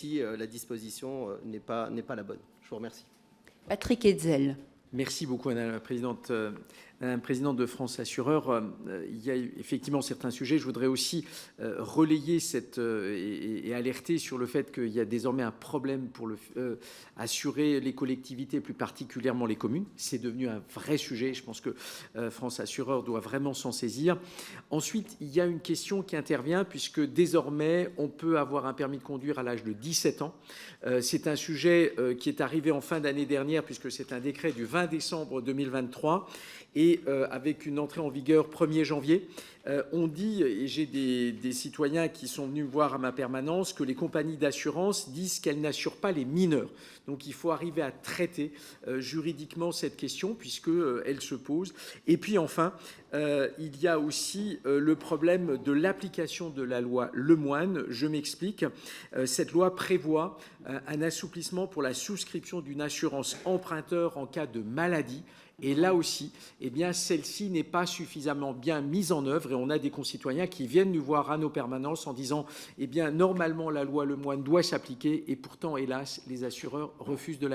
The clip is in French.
si la disposition n'est pas la bonne. Je vous remercie. Patrick Hetzel. Merci beaucoup, Madame la Présidente. Madame la Présidente de France Assureur, il y a effectivement certains sujets. Je voudrais aussi relayer et alerter sur le fait qu'il y a désormais un problème pour assurer les collectivités, plus particulièrement les communes. C'est devenu un vrai sujet. Je pense que France Assureur doit vraiment s'en saisir. Ensuite, il y a une question qui intervient puisque désormais, on peut avoir un permis de conduire à l'âge de 17 ans. C'est un sujet qui est arrivé en fin d'année dernière puisque c'est un décret du 20 décembre 2023 et avec une entrée en vigueur 1er janvier. On dit, et j'ai des citoyens qui sont venus me voir à ma permanence, que les compagnies d'assurance disent qu'elles n'assurent pas les mineurs. Donc il faut arriver à traiter juridiquement cette question puisqu'elle se pose. Et puis enfin, il y a aussi le problème de l'application de la loi Lemoine. Je m'explique. Cette loi prévoit un assouplissement pour la souscription d'une assurance emprunteur en cas de maladie. Et là aussi, eh bien, celle-ci n'est pas suffisamment bien mise en œuvre et on a des concitoyens qui viennent nous voir à nos permanences en disant eh bien, normalement, la loi Lemoine doit s'appliquer et pourtant, hélas, les assureurs refusent de l'appliquer.